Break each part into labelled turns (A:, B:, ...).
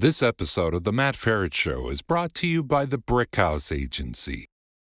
A: This episode of The Matt Feret Show is brought to you by the Brickhouse Agency.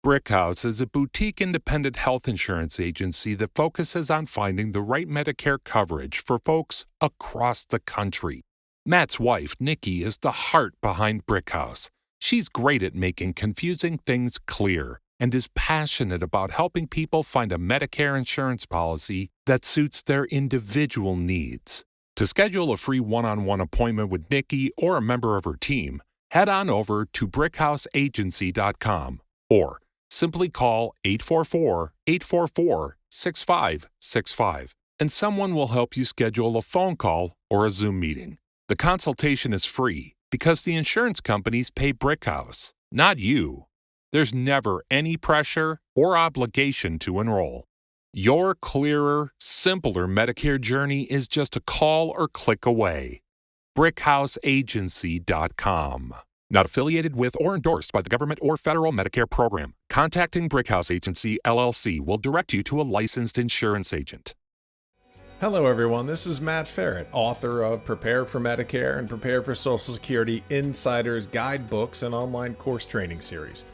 A: Brickhouse is a boutique independent health insurance agency that focuses on finding the right Medicare coverage for folks across the country. Matt's wife, Nikki, is the heart behind Brickhouse. She's great at making confusing things clear and is passionate about helping people find a Medicare insurance policy that suits their individual needs. To schedule a free one-on-one appointment with Nikki or a member of her team, head on over to brickhouseagency.com or simply call 844-844-6565 and someone will help you schedule a phone call or a Zoom meeting. The consultation is free because the insurance companies pay Brickhouse, not you. There's never any pressure or obligation to enroll. Your clearer, simpler Medicare journey is just a call or click away. BrickhouseAgency.com. Not affiliated with or endorsed by the government or federal Medicare program. Contacting Brickhouse Agency, LLC will direct you to a licensed insurance agent.
B: Hello everyone, this is Matt Feret, author of Prepare for Medicare and Prepare for Social Security Insiders Guidebooks and online course training series.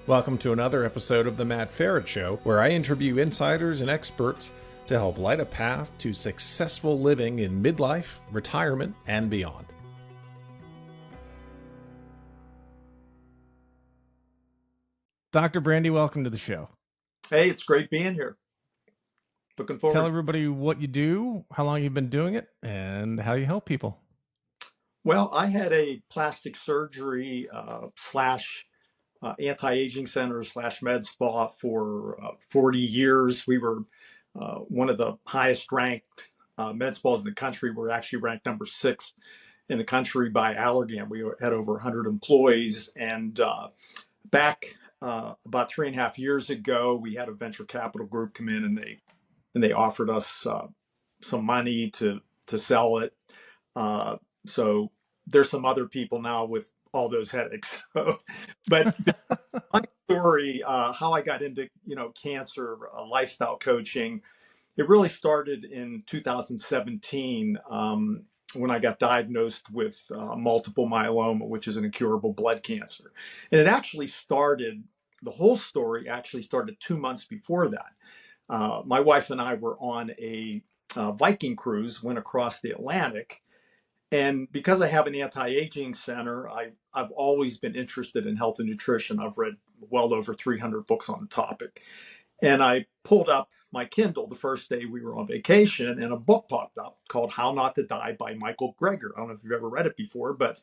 B: Welcome to another episode of The Matt Feret Show, where I interview insiders and experts to help light a path to successful living in midlife, retirement, and beyond. Dr. Brandy, welcome to the show.
C: Hey, it's great being here. Looking forward.
B: Tell everybody what you do, how long you've been doing it, and how you help people.
C: Well, I had a plastic surgery slash anti-aging center slash med spa for 40 years. We were one of the highest ranked med spas in the country. We're actually ranked number 6 in the country by Allergan. We had over 100 employees. And back about 3.5 years ago, we had a venture capital group come in and they offered us some money to sell it. So there's some other people now with all those headaches. But my story, how I got into cancer lifestyle coaching, it really started in 2017 when I got diagnosed with multiple myeloma, which is an incurable blood cancer. And it actually started, the whole story actually started 2 months before that. My wife and I were on a Viking cruise, went across the Atlantic. And because I have an anti-aging center, I've always been interested in health and nutrition. I've read well over 300 books on the topic. And I pulled up my Kindle the first day we were on vacation, and a book popped up called How Not to Die by Michael Greger. I don't know if you've ever read it before, but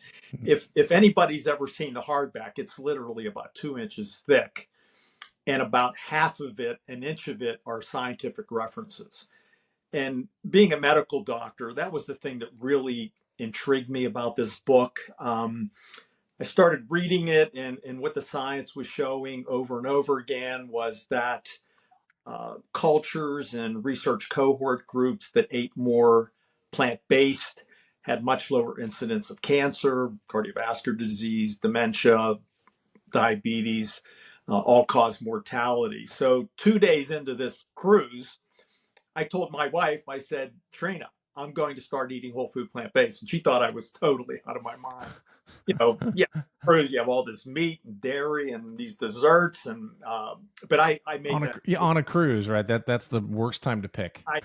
C: if anybody's ever seen the hardback, it's literally about 2 inches thick. And about half of it, an inch of it, are scientific references. And being a medical doctor, that was the thing that really intrigued me about this book. I started reading it, and what the science was showing over and over again was that cultures and research cohort groups that ate more plant-based had much lower incidence of cancer, cardiovascular disease, dementia, diabetes, all-cause mortality. So 2 days into this cruise, I told my wife, I said, Trina, I'm going to start eating whole food plant-based. And she thought I was totally out of my mind. Cruise, you have all this meat and dairy and these desserts. And but I made
B: on a cruise, right? That's the worst time to pick.
C: I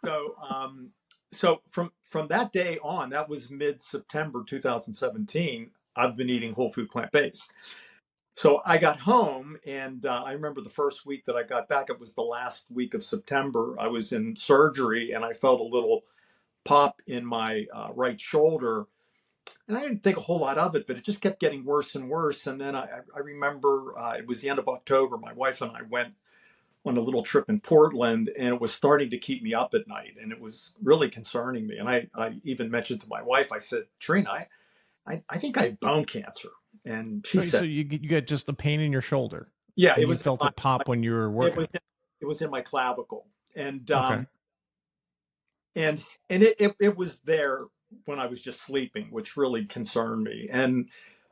C: know. So from that day on, that was mid-September 2017, I've been eating whole food plant-based. So I got home, and I remember the first week that I got back, it was the last week of September. I was in surgery, and I felt a little pop in my right shoulder. And I didn't think a whole lot of it, but it just kept getting worse and worse. And then I remember it was the end of October. My wife and I went on a little trip in Portland, and it was starting to keep me up at night. And it was really concerning me. And I even mentioned to my wife, I said, Trina, I think I have bone cancer. And she said,
B: so you get just a pain in your shoulder.
C: Yeah,
B: it was felt a pop when you were working.
C: It was in my clavicle, and
B: okay.
C: and it was there when I was just sleeping, which really concerned me. And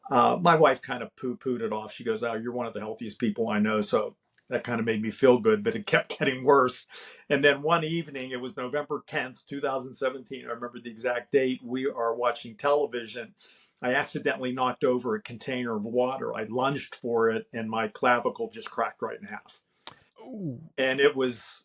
C: my wife kind of poo-pooed it off. She goes, "Oh, you're one of the healthiest people I know, so that kind of made me feel good, but it kept getting worse. And then one evening, it was November 10th, 2017. I remember the exact date. We are watching television. I accidentally knocked over a container of water. I lunged for it, and my clavicle just cracked right in half.
B: Ooh.
C: And it was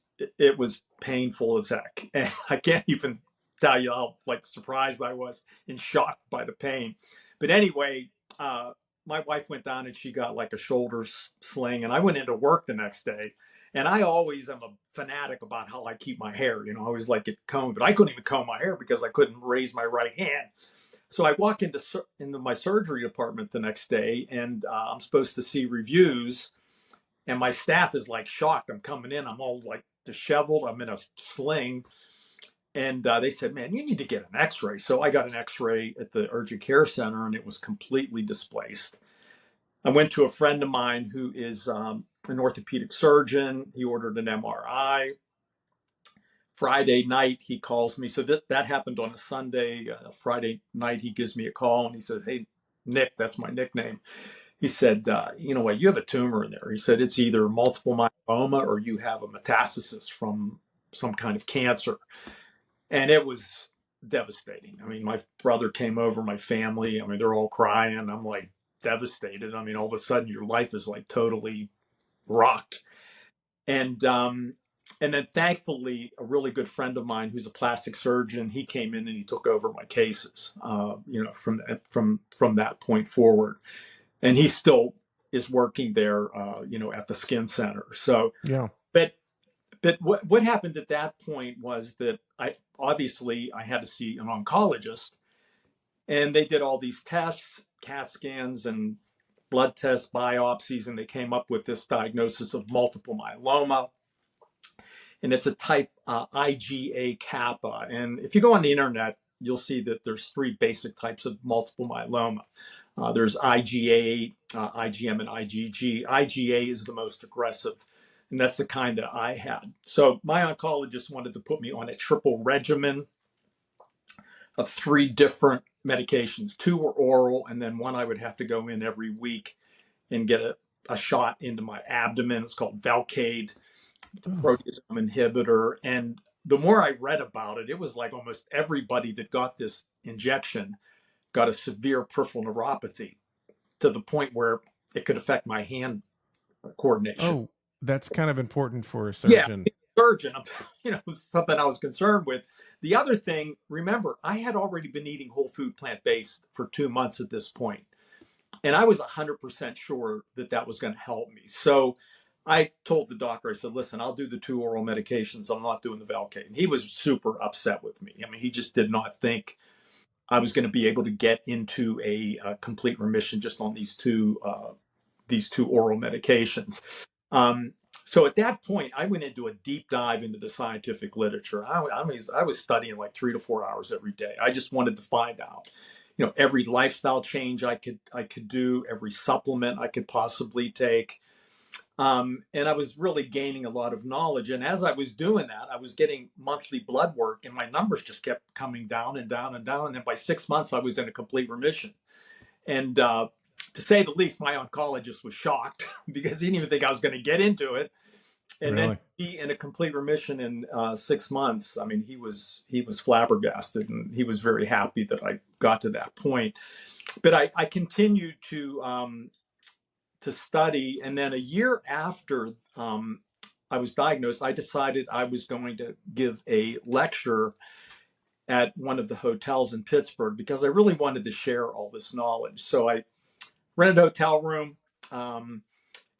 C: painful as heck. And I can't even tell you how like surprised I was and shocked by the pain. But anyway, my wife went down and she got like a shoulder sling, and I went into work the next day. And I always am a fanatic about how I keep my hair. I always like it combed, but I couldn't even comb my hair because I couldn't raise my right hand. So I walk into my surgery department the next day, and I'm supposed to see reviews, and my staff is like shocked. I'm coming in, I'm all like disheveled, I'm in a sling, and they said, "Man, you need to get an X-ray." So I got an X-ray at the urgent care center, and it was completely displaced. I went to a friend of mine who is an orthopedic surgeon. He ordered an MRI. Friday night, he calls me. So that happened on a Sunday. Friday night, he gives me a call and he said, "Hey, Nick," that's my nickname. He said, "You know what? You have a tumor in there." He said, "It's either multiple myeloma or you have a metastasis from some kind of cancer." And it was devastating. I mean, my brother came over, my family. I mean, they're all crying. I'm like devastated. I mean, all of a sudden, your life is like totally rocked. And then thankfully, a really good friend of mine who's a plastic surgeon, he came in and he took over my cases. From that point forward, and he still is working there. At the skin center. So,
B: Yeah.
C: but what happened at that point was that I had to see an oncologist, and they did all these tests, CAT scans and blood tests, biopsies, and they came up with this diagnosis of multiple myeloma. And it's a type IgA kappa. And if you go on the internet, you'll see that there's three basic types of multiple myeloma. There's IgA, IgM, and IgG. IgA is the most aggressive, and that's the kind that I had. So my oncologist wanted to put me on a triple regimen of three different medications. Two were oral, and then one I would have to go in every week and get a shot into my abdomen. It's called Velcade. It's a proteasome inhibitor. And the more I read about it, it was like almost everybody that got this injection got a severe peripheral neuropathy to the point where it could affect my hand coordination.
B: Oh, that's kind of important for a
C: Yeah,
B: surgeon.
C: surgeon, something I was concerned with. The other thing, remember, I had already been eating whole food plant-based for 2 months at this point, and I was 100% sure that was going to help me. So I told the doctor, I said, "Listen, I'll do the two oral medications. I'm not doing the Velcade." And he was super upset with me. I mean, he just did not think I was going to be able to get into a complete remission just on these two oral medications. So at that point, I went into a deep dive into the scientific literature. I was studying like 3 to 4 hours every day. I just wanted to find out, every lifestyle change I could do, every supplement I could possibly take. And I was really gaining a lot of knowledge. And as I was doing that, I was getting monthly blood work, and my numbers just kept coming down and down and down. And then by 6 months, I was in a complete remission. And to say the least, my oncologist was shocked because he didn't even think I was going to get into it. And
B: Really?
C: then be in a complete remission in 6 months. I mean, he was flabbergasted, and he was very happy that I got to that point. But I continued to study, and then a year after I was diagnosed, I decided I was going to give a lecture at one of the hotels in Pittsburgh because I really wanted to share all this knowledge. So I rented a hotel room.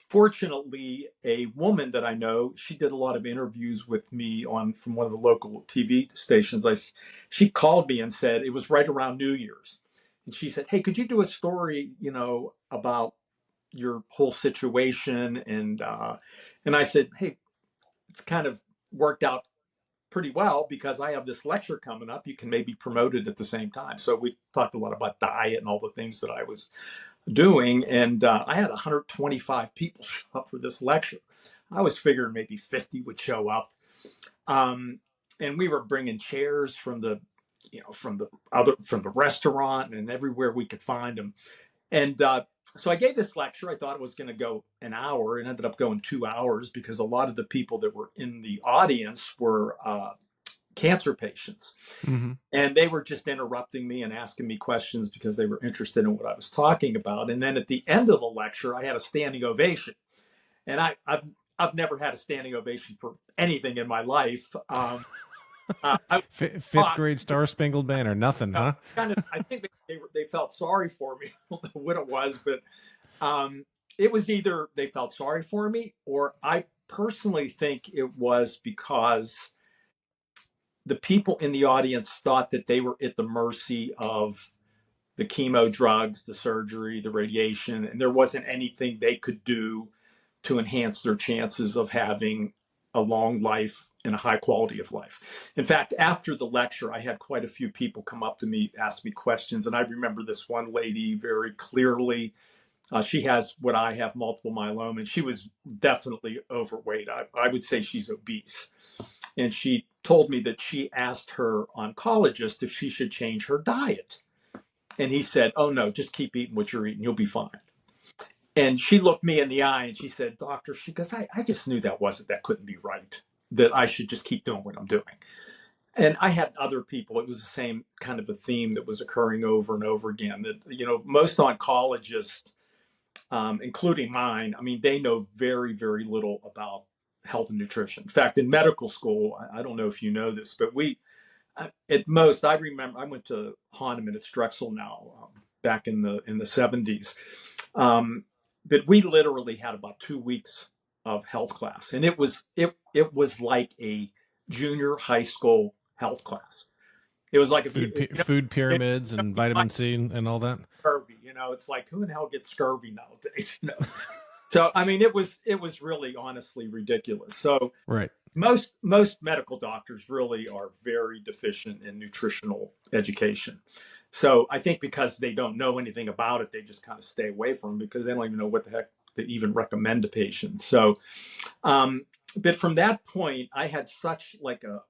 C: Fortunately, a woman that I know, she did a lot of interviews with me from one of the local TV stations. She called me and said, it was right around New Year's, and she said, "Hey, could you do a story, about your whole situation?" And I said, "Hey, it's kind of worked out pretty well because I have this lecture coming up. You can maybe promote it at the same time." So we talked a lot about diet and all the things that I was doing. And I had 125 people show up for this lecture. I was figuring maybe 50 would show up. And we were bringing chairs from the restaurant and everywhere we could find them. And So I gave this lecture. I thought it was going to go an hour. It ended up going 2 hours because a lot of the people that were in the audience were cancer patients.
B: Mm-hmm.
C: And they were just interrupting me and asking me questions because they were interested in what I was talking about. And then at the end of the lecture, I had a standing ovation. And I've never had a standing ovation for anything in my life. I
B: Fifth grade Star Spangled Banner, nothing, huh?
C: kind of, I think they felt sorry for me. I don't know what it was, but it was either they felt sorry for me, or I personally think it was because the people in the audience thought that they were at the mercy of the chemo drugs, the surgery, the radiation, and there wasn't anything they could do to enhance their chances of having a long life and a high quality of life. In fact, after the lecture, I had quite a few people come up to me, ask me questions, and I remember this one lady very clearly. She has what I have, multiple myeloma, and she was definitely overweight. I would say she's obese. And she told me that she asked her oncologist if she should change her diet. And he said, "Oh, no, just keep eating what you're eating. You'll be fine." And she looked me in the eye and she said, "Doctor," she goes, I just knew that couldn't be right, that I should just keep doing what I'm doing. And I had other people, it was the same kind of a theme that was occurring over and over again, that, most oncologists, including mine, I mean, they know very, very little about health and nutrition. In fact, in medical school, I don't know if you know this, but at most, I remember I went to Hahnemann, it's Drexel now, back in the 70s. But we literally had about 2 weeks of health class, and it was like a junior high school health class. It was like
B: Food pyramids and vitamin C and all that.
C: scurvy. It's like, who in the hell gets scurvy nowadays? So I mean, it was really honestly ridiculous. So
B: Right.
C: most medical doctors really are very deficient in nutritional education. So I think because they don't know anything about it, they just kind of stay away from them because they don't even know what the heck to even recommend to patients. So, but from that point, I had such like a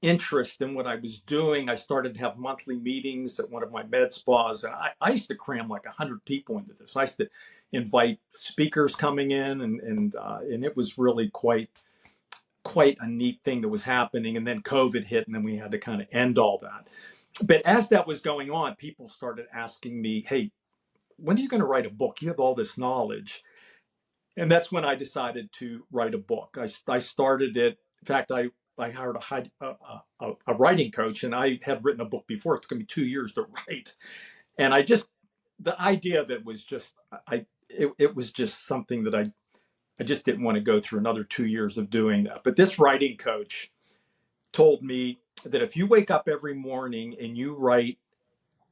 C: interest in what I was doing. I started to have monthly meetings at one of my med spas, and I used to cram like 100 people into this. I used to invite speakers coming in, and it was really quite a neat thing that was happening. And then COVID hit, and then we had to kind of end all that. But as that was going on, people started asking me, "Hey, when are you going to write a book? You have all this knowledge." And that's when I decided to write a book. I started it. In fact, I hired a writing coach, and I had written a book before. It took me 2 years to write. And the idea of it was just, it was just something that I just didn't want to go through another 2 years of doing that. But this writing coach told me that if you wake up every morning and you write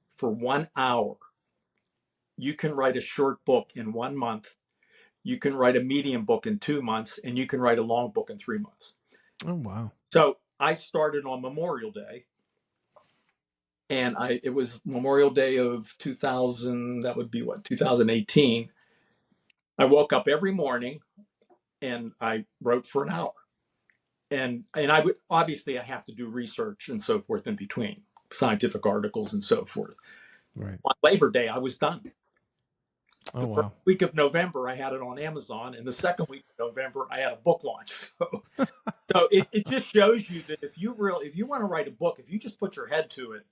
C: for 1 hour, you can write a short book in 1 month, you can write a medium book in 2 months, and you can write a long book in 3 months.
B: Oh, wow.
C: So I started on Memorial Day, and it was Memorial Day of 2000, that would be what, 2018. I woke up every morning and I wrote for an hour. And I would, obviously I have to do research and so forth in between, scientific articles and so forth.
B: Right.
C: On Labor Day, I was done.
B: Oh,
C: The
B: wow.
C: first week of November, I had it on Amazon, and the second week of November, I had a book launch. So it just shows you that if you want to write a book, if you just put your head to it,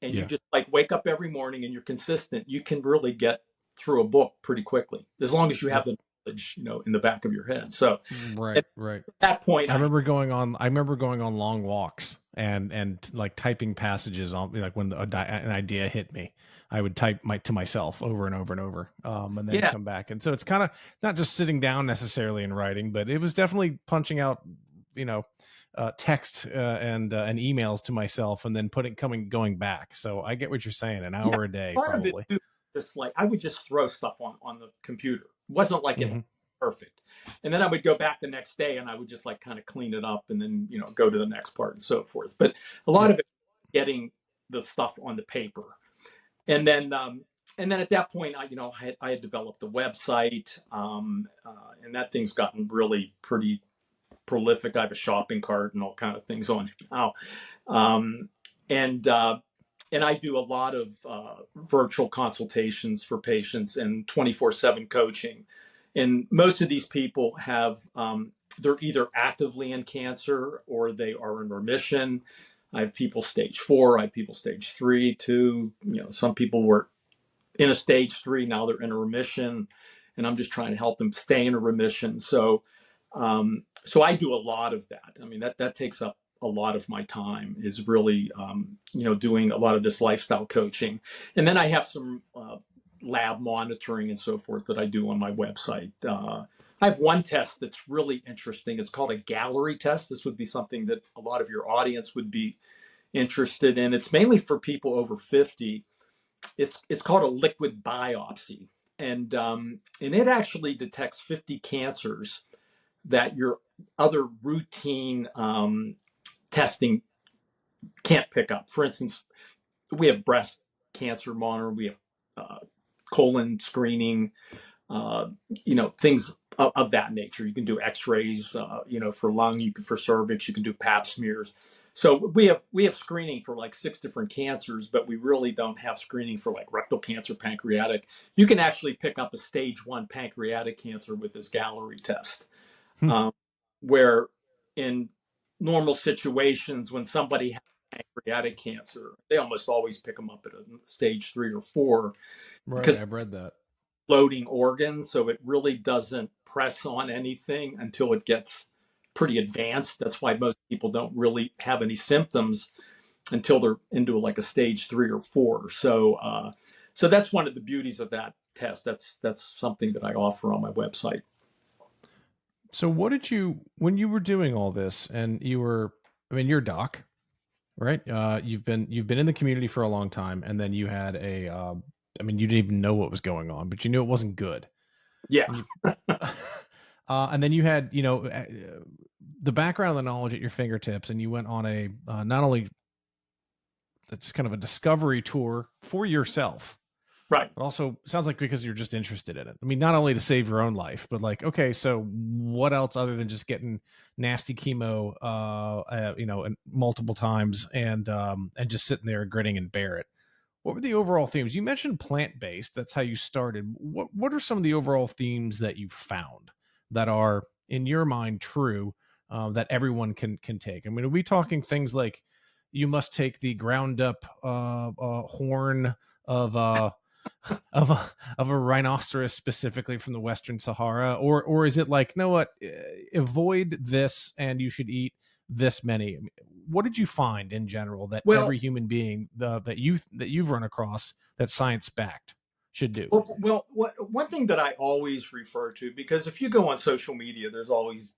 C: and you just like wake up every morning and you're consistent, you can really get through a book pretty quickly, as long as you have the knowledge, in the back of your head. So
B: Right.
C: at that point,
B: I remember going on long walks and like typing passages on, like when an idea hit me, I would type to myself over and over and over, and then come back. And so it's kind of not just sitting down necessarily and writing, but it was definitely punching out, text and emails to myself, and then going back. So I get what you're saying. An hour a day,
C: part
B: probably.
C: of it too, just like I would just throw stuff on the computer. It wasn't like it perfect. And then I would go back the next day and I would just like kind of clean it up and then, go to the next part and so forth. But a lot of it, getting the stuff on the paper. And then at that point, I had developed a website, and that thing's gotten really pretty prolific. I have a shopping cart and all kind of things on it now. And and I do a lot of virtual consultations for patients and 24/7 coaching. And most of these people have, they're either actively in cancer or they are in remission. I have people stage 4, I have people stage 3, 2. Some people were in a stage 3, now they're in a remission, and I'm just trying to help them stay in a remission. So I do a lot of that. I mean, that takes up a lot of my time, is really, doing a lot of this lifestyle coaching. And then I have some lab monitoring and so forth that I do on my website. I have one test that's really interesting. It's called a gallery test. This would be something that a lot of your audience would be interested in. It's mainly for people over 50. It's called a liquid biopsy, and it actually detects 50 cancers that your other routine testing can't pick up. For instance, we have breast cancer monitor, we have colon screening, things of that nature. You can do X-rays, for lung, you can for cervix, you can do Pap smears. So we have screening for like 6 different cancers, but we really don't have screening for like rectal cancer, pancreatic. You can actually pick up a stage 1 pancreatic cancer with this Gallery test,
B: Hmm.
C: where in normal situations when somebody has pancreatic cancer, they almost always pick them up at a stage 3 or 4
B: Right,
C: because
B: I've read that.
C: floating organ, so it really doesn't press on anything until it gets pretty advanced. That's why most people don't really have any symptoms until they're into like a stage 3 or 4. So that's one of the beauties of that test. That's something that I offer on my website.
B: So what did you, when you were doing all this and you were, I mean, you're a doc, right? You've been in the community for a long time, and then you had I mean, you didn't even know what was going on, but you knew it wasn't good.
C: Yeah.
B: And you, and then you had, the background and the knowledge at your fingertips, and you went on a, not only it's kind of a discovery tour for yourself,
C: Right.
B: but also sounds like because you're just interested in it. I mean, not only to save your own life, but like, okay, so what else other than just getting nasty chemo, and multiple times and just sitting there gritting and bear it. What were the overall themes? You mentioned plant-based. That's how you started. What are some of the overall themes that you found that are in your mind true, that everyone can take? I mean, are we talking things like you must take the ground up horn of of a rhinoceros specifically from the Western Sahara, or is it like, no, what, avoid this and you should eat this many? I mean, what did you find in general that
C: Well,
B: every human being that you've run across that science backed should do?
C: one thing that I always refer to, because if you go on social media, there's always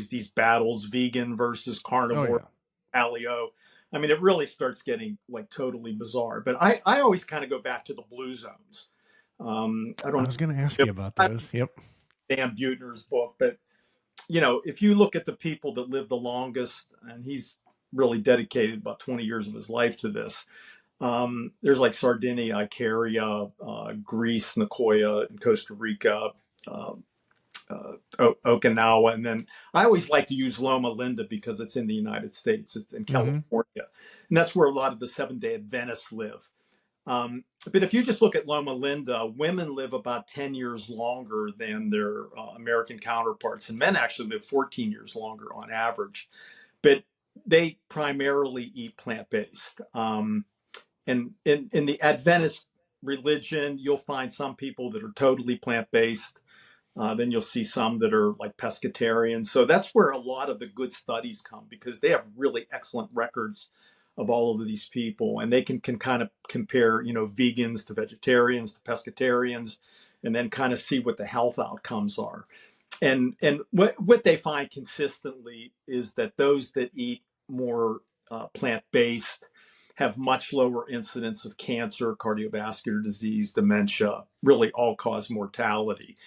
C: these battles: vegan versus
B: Oh
C: carnivore,
B: yeah.
C: paleo. I mean, it really starts getting like totally bizarre. But I always kind of go back to the blue zones. I
B: I
C: don't
B: was going to ask
C: know
B: you about those. Yep.
C: Dan Buettner's book, but if you look at the people that live the longest, and he's really dedicated about 20 years of his life to this. There's like Sardinia, Icaria, Greece, Nicoya, and Costa Rica, uh, Okinawa, and then I always like to use Loma Linda because it's in the United States. It's in
B: Mm-hmm.
C: California, and that's where a lot of the Seventh-day Adventists live. But if you just look at Loma Linda, women live about 10 years longer than their American counterparts, and men actually live 14 years longer on average. But they primarily eat plant-based. And in the Adventist religion, you'll find some people that are totally plant-based. Then you'll see some that are like pescatarian. So that's where a lot of the good studies come, because they have really excellent records of all of these people, and they can kind of compare, vegans to vegetarians to pescatarians, and then kind of see what the health outcomes are. And what they find consistently is that those that eat more plant-based have much lower incidence of cancer, cardiovascular disease, dementia, really all-cause mortality.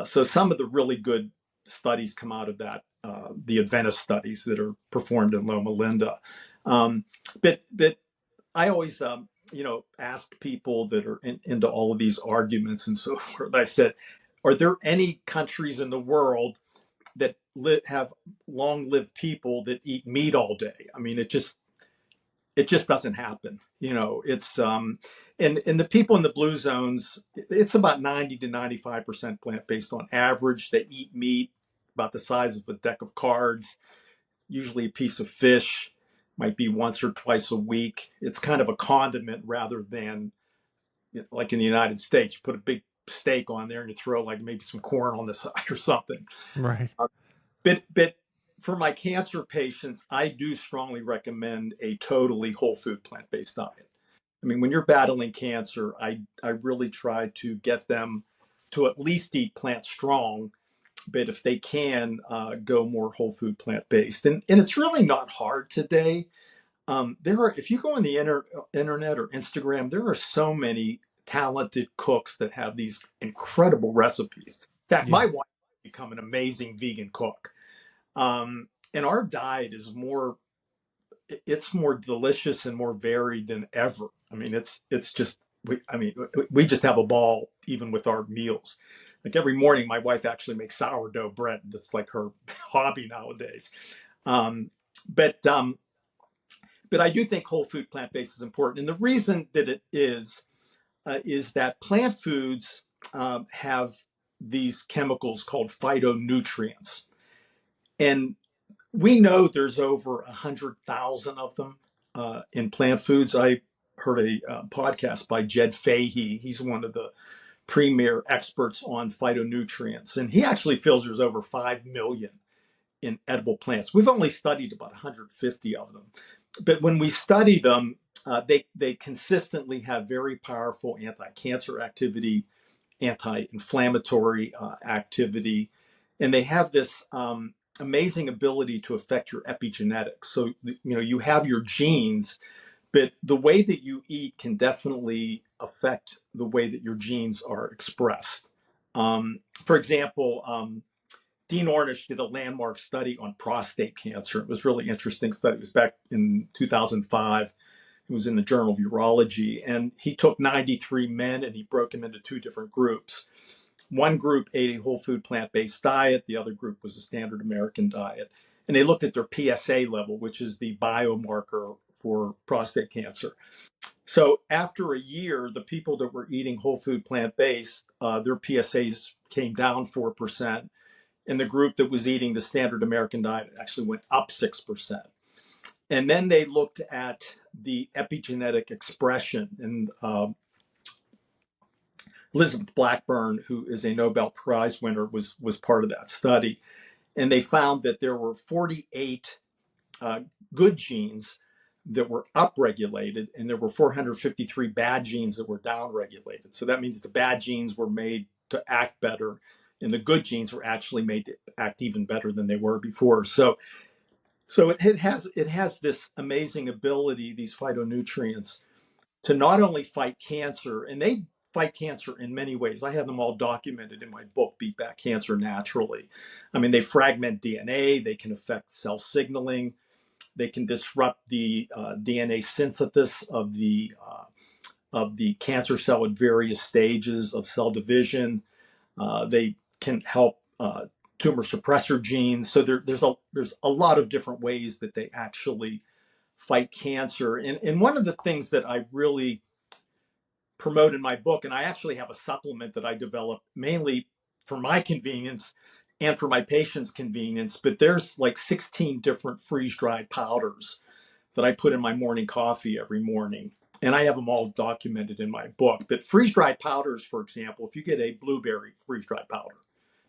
C: So some of the really good studies come out of that, the Adventist studies that are performed in Loma Linda. Um, but I always, ask people that are into all of these arguments and so forth. I said, are there any countries in the world that have long-lived people that eat meat all day? I mean, it just it just doesn't happen. It's and the people in the blue zones, it's about 90 to 95% plant-based on average. They eat meat about the size of a deck of cards, usually a piece of fish, might be once or twice a week. It's kind of a condiment rather than, like in the United States, you put a big steak on there and you throw like maybe some corn on the side or something.
B: Right.
C: But for my cancer patients, I do strongly recommend a totally whole food plant-based diet. I mean, when you're battling cancer, I really try to get them to at least eat plant strong, but if they can, go more whole food plant-based. And it's really not hard today. If you go on the internet or Instagram, there are so many talented cooks that have these incredible recipes. In fact, my
B: Yeah.
C: wife has become an amazing vegan cook. And our diet is it's more delicious and more varied than ever. I mean, it's just, we just have a ball even with our meals. Like every morning, my wife actually makes sourdough bread. That's like her hobby nowadays. Um, but but I do think whole food plant based is important, and the reason that it is that plant foods have these chemicals called phytonutrients, and we know there's over 100,000 of them in plant foods. I heard a podcast by Jed Fahey. He's one of the premier experts on phytonutrients, and he actually feels there's over 5 million in edible plants. We've only studied about 150 of them, but when we study them, they consistently have very powerful anti-cancer activity, anti-inflammatory activity, and they have this amazing ability to affect your epigenetics. So you have your genes, but the way that you eat can definitely affect the way that your genes are expressed. For example, Dean Ornish did a landmark study on prostate cancer. It was a really interesting study. It was back in 2005. It was in the Journal of Urology. And he took 93 men and he broke them into two different groups. One group ate a whole food plant-based diet. The other group was a standard American diet. And they looked at their PSA level, which is the biomarker for prostate cancer. So after a year, the people that were eating whole food plant-based, their PSAs came down 4%. And the group that was eating the standard American diet actually went up 6%. And then they looked at the epigenetic expression. And Elizabeth Blackburn, who is a Nobel Prize winner, was part of that study. And they found that there were 48 good genes that were upregulated, and there were 453 bad genes that were downregulated. So that means the bad genes were made to act better, and the good genes were actually made to act even better than they were before. So it has this amazing ability, these phytonutrients, to not only fight cancer, and they fight cancer in many ways. I have them all documented in my book, Beat Back Cancer Naturally. I mean, they fragment DNA, they can affect cell signaling, they can disrupt the DNA synthesis of the cancer cell at various stages of cell division. They can help tumor suppressor genes. So there's a lot of different ways that they actually fight cancer. And one of the things that I really promote in my book, and I actually have a supplement that I developed mainly for my convenience and for my patients' convenience, but there's like 16 different freeze-dried powders that I put in my morning coffee every morning. And I have them all documented in my book. But freeze-dried powders, for example, if you get a blueberry freeze-dried powder,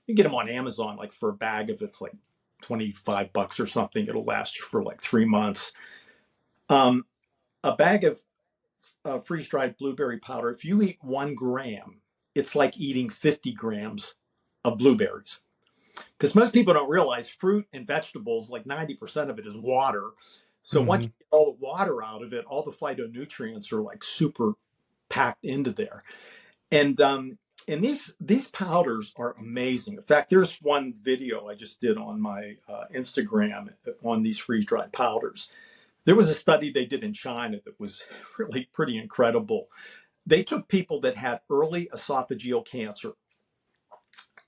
C: you get them on Amazon, like for a bag of it's like $25 or something. It'll last you for like 3 months. A bag of freeze-dried blueberry powder, if you eat 1 gram, it's like eating 50 grams of blueberries. Because most people don't realize fruit and vegetables, like 90% of it is water. So once
B: Mm-hmm.
C: you get all the water out of it, all the phytonutrients are like super packed into there. And these powders are amazing. In fact, there's one video I just did on my Instagram on these freeze-dried powders. There was a study they did in China that was really pretty incredible. They took people that had early esophageal cancer.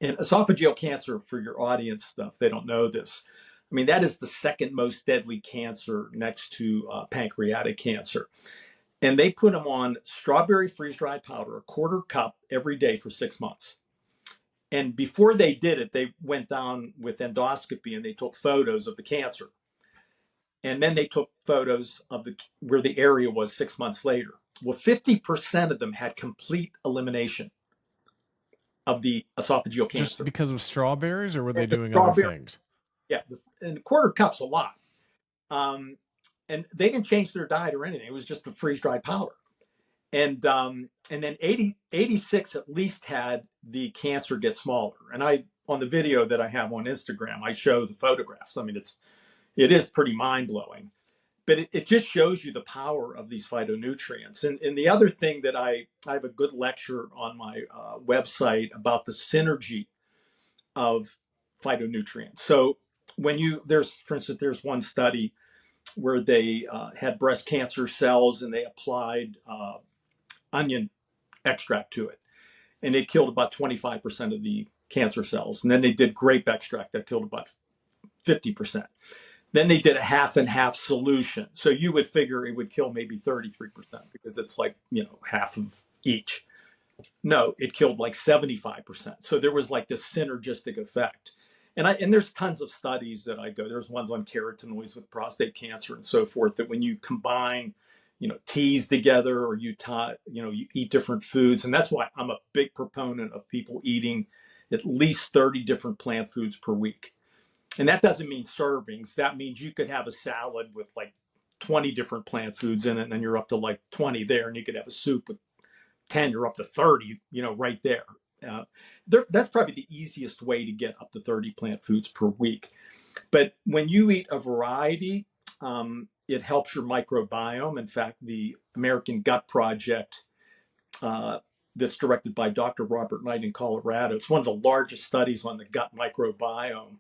C: And esophageal cancer, for your audience stuff, they don't know this. I mean, that is the second most deadly cancer next to pancreatic cancer. And they put them on strawberry freeze-dried powder, a quarter cup every day for 6 months. And before they did it, they went down with endoscopy and they took photos of the cancer. And then they took photos of where the area was 6 months later. Well, 50% of them had complete elimination of the esophageal cancer.
B: Just because of strawberries, or were they
C: And the
B: doing other things?
C: Yeah, and a quarter cup's a lot. And they didn't change their diet or anything. It was just the freeze-dried powder. And then 86 at least had the cancer get smaller. And on the video that I have on Instagram, I show the photographs. I mean, it is pretty mind-blowing. But it just shows you the power of these phytonutrients. And the other thing that I have a good lecture on my website about the synergy of phytonutrients. So for instance, there's one study where they had breast cancer cells and they applied onion extract to it. And it killed about 25% of the cancer cells. And then they did grape extract that killed about 50%. Then they did a half and half solution. So you would figure it would kill maybe 33% because it's like, half of each. No, it killed like 75%. So there was like this synergistic effect. And there's tons of studies that I go. There's ones on carotenoids with prostate cancer and so forth, that when you combine, teas together, or you eat different foods. And that's why I'm a big proponent of people eating at least 30 different plant foods per week. And that doesn't mean servings. That means you could have a salad with like 20 different plant foods in it, and then you're up to like 20 there. And you could have a soup with 10, you're up to 30, right there. That's probably the easiest way to get up to 30 plant foods per week. But when you eat a variety, it helps your microbiome. In fact, the American Gut Project, that's directed by Dr. Robert Knight in Colorado, it's one of the largest studies on the gut microbiome.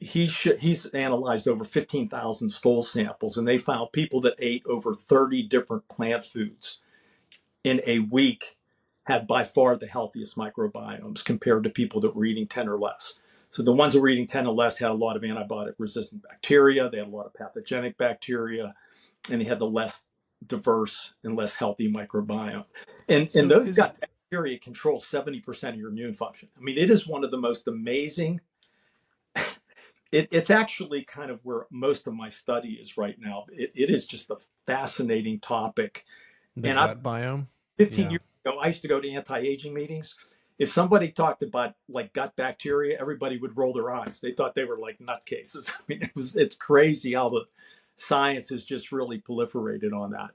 C: He's analyzed over 15,000 stool samples, and they found people that ate over 30 different plant foods in a week had by far the healthiest microbiomes compared to people that were eating 10 or less. So the ones that were eating 10 or less had a lot of antibiotic resistant bacteria, they had a lot of pathogenic bacteria, and they had the less diverse and less healthy microbiome. And those gut bacteria control 70% of your immune function. I mean, it is one of the most amazing. It's actually kind of where most of my study is right now. It is just a fascinating topic.
B: The gut biome?
C: 15 years ago, I used to go to anti-aging meetings. If somebody talked about like gut bacteria, everybody would roll their eyes. They thought they were like nutcases. I mean, it's crazy how the science has just really proliferated on that.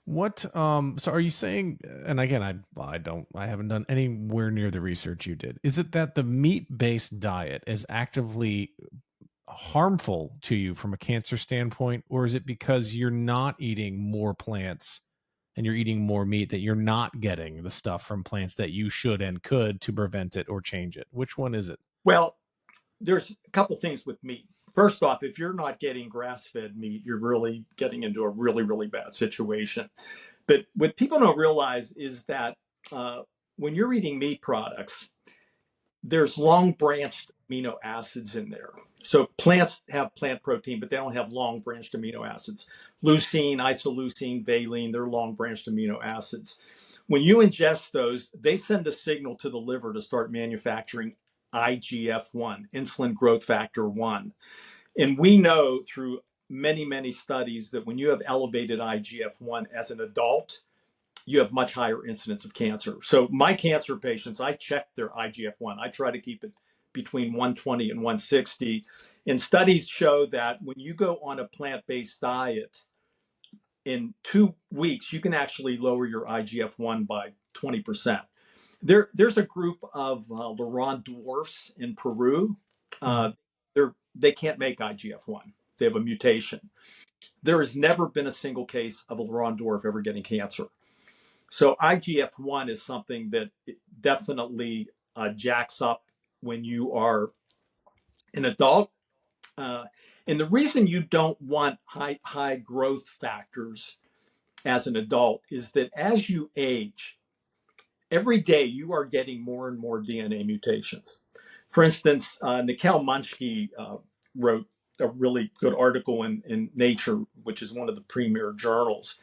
B: What so are you saying, and again, I haven't done anywhere near the research you did. Is it that the meat-based diet is actively harmful to you from a cancer standpoint, or is it because you're not eating more plants and you're eating more meat that you're not getting the stuff from plants that you should and could to prevent it or change it? Which one is it?
C: Well, there's a couple things with meat. First off, if you're not getting grass-fed meat, you're really getting into a really, really bad situation. But what people don't realize is that when you're eating meat products, there's long-branched amino acids in there. So plants have plant protein, but they don't have long-branched amino acids. Leucine, isoleucine, valine, they're long-branched amino acids. When you ingest those, they send a signal to the liver to start manufacturing IGF-1, insulin growth factor 1. And we know through many, many studies that when you have elevated IGF-1 as an adult, you have much higher incidence of cancer. So my cancer patients, I check their IGF-1. I try to keep it between 120 and 160. And studies show that when you go on a plant-based diet, in 2 weeks, you can actually lower your IGF-1 by 20%. There's a group of Laurent dwarfs in Peru. They can't make IGF-1. They have a mutation. There has never been a single case of a Laurent dwarf ever getting cancer. So IGF-1 is something that definitely jacks up when you are an adult. And the reason you don't want high growth factors as an adult is that as you age, every day you are getting more and more DNA mutations. For instance, Nikhil Munchki wrote a really good article in Nature, which is one of the premier journals.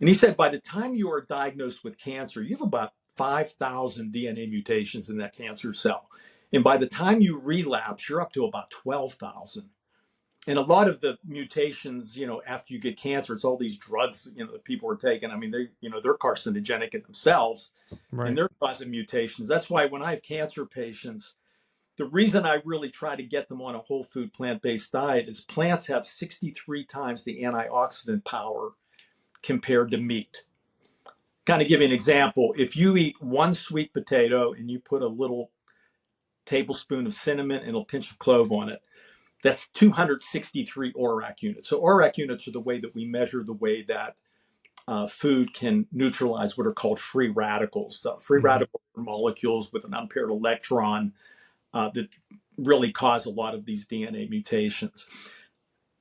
C: And he said, by the time you are diagnosed with cancer, you have about 5,000 DNA mutations in that cancer cell. And by the time you relapse, you're up to about 12,000. And a lot of the mutations, after you get cancer, it's all these drugs, that people are taking. I mean, they're carcinogenic in themselves, and
B: Right.
C: they're causing mutations. That's why when I have cancer patients, the reason I really try to get them on a whole food plant-based diet is plants have 63 times the antioxidant power compared to meat. Kind of give you an example. If you eat one sweet potato and you put a little tablespoon of cinnamon and a pinch of clove on it, that's 263 ORAC units. So ORAC units are the way that we measure the way that food can neutralize what are called free radicals. So free radicals are molecules with an unpaired electron that really cause a lot of these DNA mutations.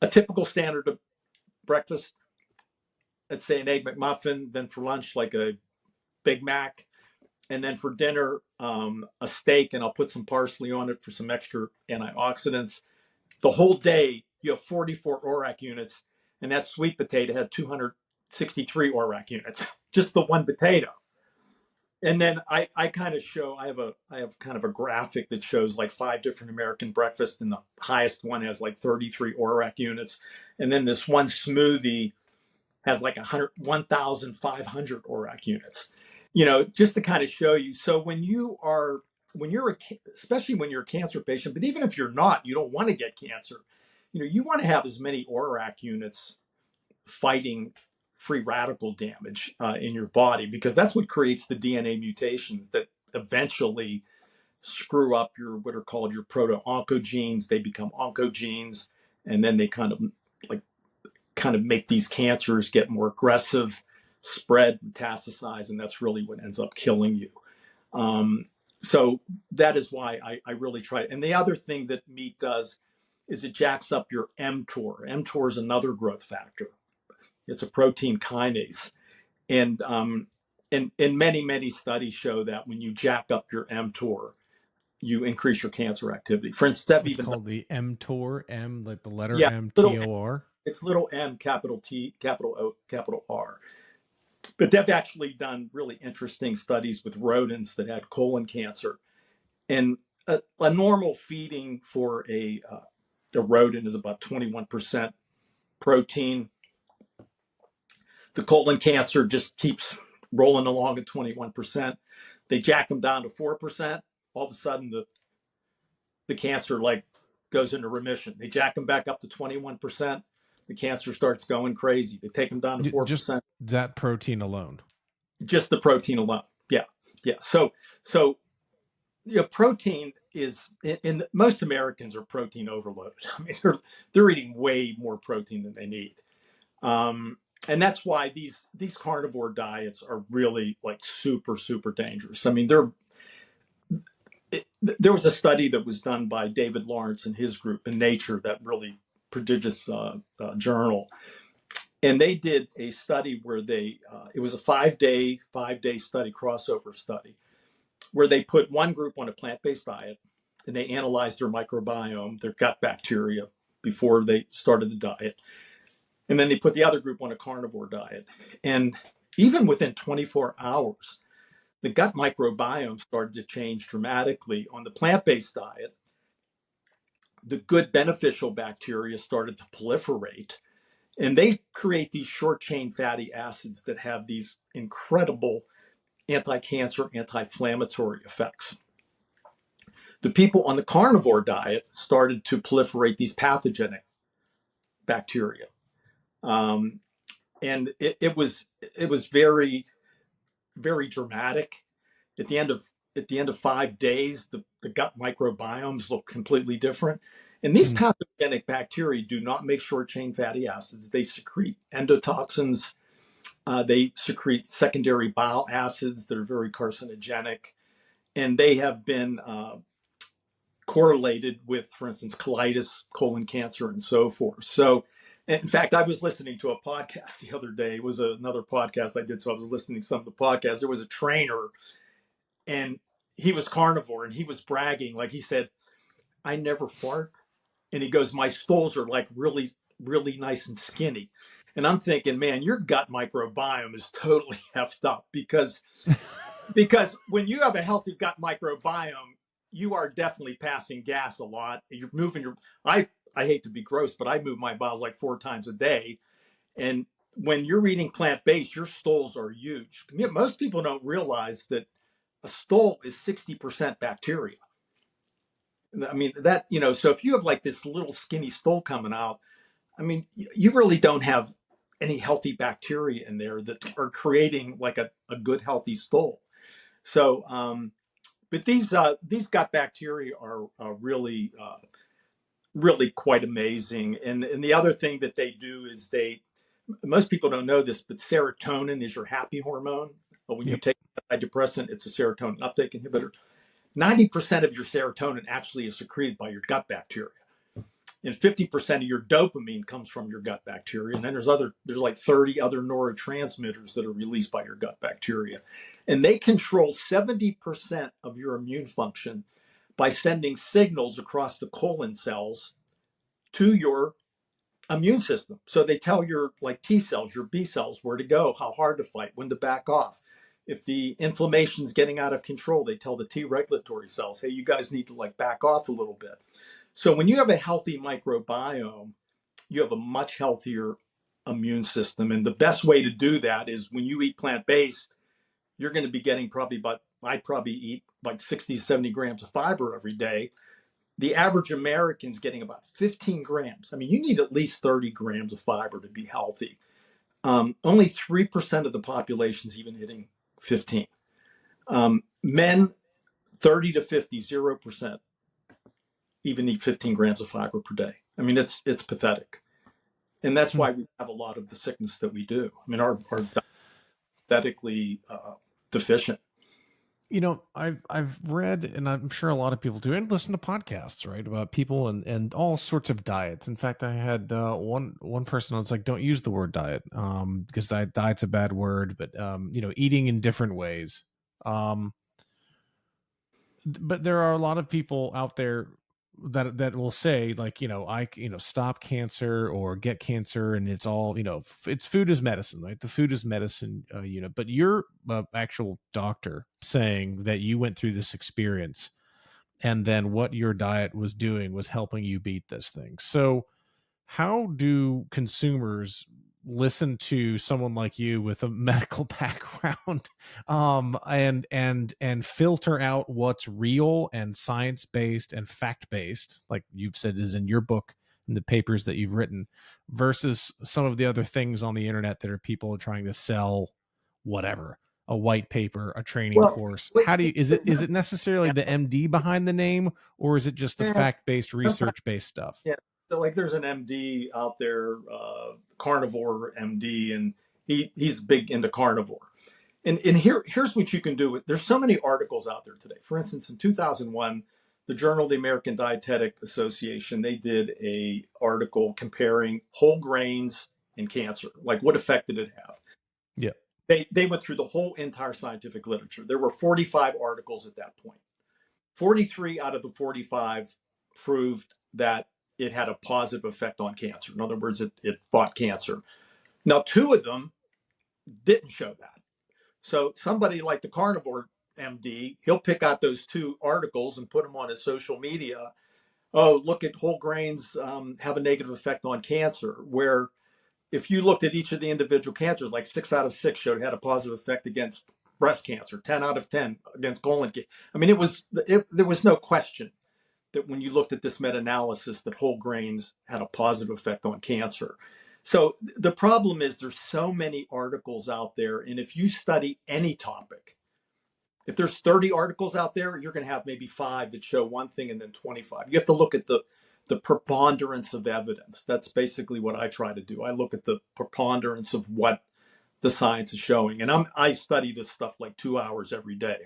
C: A typical standard of breakfast, let's say an Egg McMuffin, then for lunch, like a Big Mac, and then for dinner, a steak, and I'll put some parsley on it for some extra antioxidants. The whole day, you have 44 ORAC units, and that sweet potato had 263 ORAC units, just the one potato. And then I kind of show, I have kind of a graphic that shows like 5 different American breakfasts, and the highest one has like 33 ORAC units. And then this one smoothie has like 1,500 ORAC units, just to kind of show you. So especially when you're a cancer patient, but even if you're not, you don't want to get cancer, you want to have as many ORAC units fighting free radical damage in your body, because that's what creates the DNA mutations that eventually screw up what are called your proto-oncogenes. They become oncogenes, and then they kind of make these cancers get more aggressive, spread, metastasize, and that's really what ends up killing you. So that is why I really try. And the other thing that meat does is it jacks up your mTOR. mTOR is another growth factor. It's a protein kinase. And many studies show that when you jack up your mTOR, you increase your cancer activity. For instance,
B: It's called the mTOR, M, like the letter
C: yeah,
B: M, T-O-R.
C: it's little m, capital T, capital O, capital R. But they've actually done really interesting studies with rodents that had colon cancer. And a normal feeding for a rodent is about 21% protein. The colon cancer just keeps rolling along at 21%. They jack them down to 4%. All of a sudden, the cancer goes into remission. They jack them back up to 21%. The cancer starts going crazy. They take them down to 4%.
B: Just that protein alone.
C: Just the protein alone. Yeah. So protein is in most Americans are protein overloaded. I mean, they're eating way more protein than they need. And that's why these carnivore diets are really super, super dangerous. I mean, there was a study that was done by David Lawrence and his group in Nature, that really prodigious journal. And they did a study where it was a 5-day study, crossover study, where they put one group on a plant-based diet and they analyzed their microbiome, their gut bacteria, before they started the diet. And then they put the other group on a carnivore diet. And even within 24 hours, the gut microbiome started to change dramatically. On the plant-based diet, the good beneficial bacteria started to proliferate, and they create these short-chain fatty acids that have these incredible anti-cancer, anti-inflammatory effects. The people on the carnivore diet started to proliferate these pathogenic bacteria. And it was very, very dramatic. At the end of 5 days, the gut microbiomes look completely different. And these pathogenic bacteria do not make short-chain fatty acids. They secrete endotoxins. They secrete secondary bile acids that are very carcinogenic. And they have been correlated with, for instance, colitis, colon cancer, and so forth. So, in fact, I was listening to a podcast the other day. It was another podcast I did, so I was listening to some of the podcasts. There was a trainer, and he was carnivore and he was bragging. Like he said, I never fart. And he goes, my stools are like really, really nice and skinny. And I'm thinking, man, your gut microbiome is totally effed up because when you have a healthy gut microbiome, you are definitely passing gas a lot. You're moving your I hate to be gross, but I move my bowels like 4 times a day. And when you're eating plant-based, your stools are huge. Most people don't realize that a stool is 60% bacteria. I mean, that, so if you have like this little skinny stool coming out, I mean, you really don't have any healthy bacteria in there that are creating like a good, healthy stool. So, but these gut bacteria are really quite amazing. And the other thing that they do is most people don't know this, but serotonin is your happy hormone. But when you
B: Yep.
C: take a antidepressant, it's a serotonin uptake inhibitor. 90% of your serotonin actually is secreted by your gut bacteria. And 50% of your dopamine comes from your gut bacteria. And then there's like 30 other neurotransmitters that are released by your gut bacteria. And they control 70% of your immune function by sending signals across the colon cells to your immune system. So they tell your like T cells, your B cells, where to go, how hard to fight, when to back off. If the inflammation's getting out of control, they tell the T regulatory cells, hey, you guys need to like back off a little bit. So when you have a healthy microbiome, you have a much healthier immune system. And the best way to do that is when you eat plant-based, you're going to be getting I'd probably eat like 60, 70 grams of fiber every day. The average American's getting about 15 grams. I mean, you need at least 30 grams of fiber to be healthy. Only 3% of the population is even hitting 15. Men 30 to 50, 0% even need 15 grams of fiber per day. I mean, it's pathetic. And that's why we have a lot of the sickness that we do. I mean, our diabetically deficient.
B: I've read, and I'm sure a lot of people do, and listen to podcasts, right, about people and all sorts of diets. In fact, I had one person was like, "Don't use the word diet, because diet's a bad word." But eating in different ways. But there are a lot of people out there that will say, like, stop cancer or get cancer, and it's all, it's food is medicine, right? The food is medicine, but you're an actual doctor saying that you went through this experience, and then what your diet was doing was helping you beat this thing. So how do consumers listen to someone like you with a medical background, and filter out what's real and science-based and fact-based, like you've said is in your book and the papers that you've written, versus some of the other things on the internet that are people trying to sell whatever, a white paper, a training
C: Well,
B: course? How do you, is it necessarily the MD behind the name, or is it just the fact-based, research-based stuff?
C: yeah. So like there's an MD out there, carnivore MD, and he's big into carnivore. And here's what you can do. There's so many articles out there today. For instance, in 2001, the Journal of the American Dietetic Association, they did a article comparing whole grains and cancer. Like, what effect did it have?
B: Yeah.
C: They went through the whole entire scientific literature. There were 45 articles at that point. 43 out of the 45 proved that it had a positive effect on cancer. In other words, it fought cancer. Now, 2 of them didn't show that. So somebody like the carnivore MD, he'll pick out those 2 articles and put them on his social media. Oh, look at whole grains have a negative effect on cancer. Where if you looked at each of the individual cancers, like 6 out of 6 showed it had a positive effect against breast cancer, 10 out of 10 against colon cancer. I mean, there was no question that when you looked at this meta-analysis that whole grains had a positive effect on cancer. So the problem is there's so many articles out there, and if you study any topic, if there's 30 articles out there, you're going to have maybe 5 that show one thing and then 25. You have to look at the preponderance of evidence. That's basically what I try to do. I look at the preponderance of what the science is showing, and I study this stuff like 2 hours every day.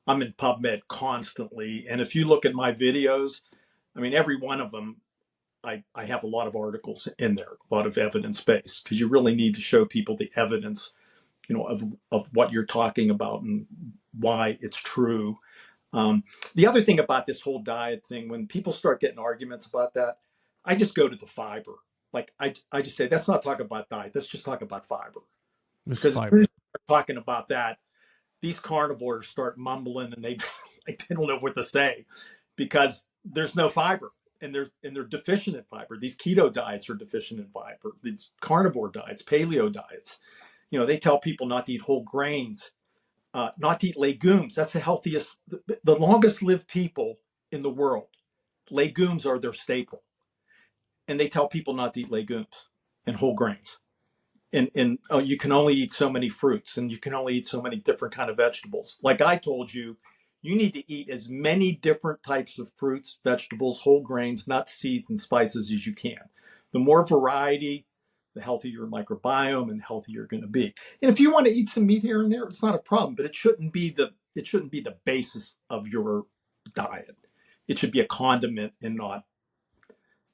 C: I'm in PubMed constantly, and if you look at my videos, I mean, every one of them, I have a lot of articles in there, a lot of evidence based, because you really need to show people the evidence, of what you're talking about and why it's true. The other thing about this whole diet thing, when people start getting arguments about that, I just go to the fiber. Like I just say, let's not talk about diet. Let's just talk about fiber.
B: This
C: Because as soon
B: fiber.
C: as you start talking about that, these carnivores start mumbling and they like, they don't know what to say because there's no fiber and they're deficient in fiber. These keto diets are deficient in fiber. These carnivore diets, paleo diets, they tell people not to eat whole grains, not to eat legumes. That's the healthiest, the longest lived people in the world. Legumes are their staple, and they tell people not to eat legumes and whole grains. And you can only eat so many fruits, and you can only eat so many different kind of vegetables. Like I told you, you need to eat as many different types of fruits, vegetables, whole grains, nuts, seeds, and spices as you can. The more variety, the healthier your microbiome and the healthier you're going to be. And if you want to eat some meat here and there, it's not a problem, but it shouldn't be the basis of your diet. It should be a condiment and not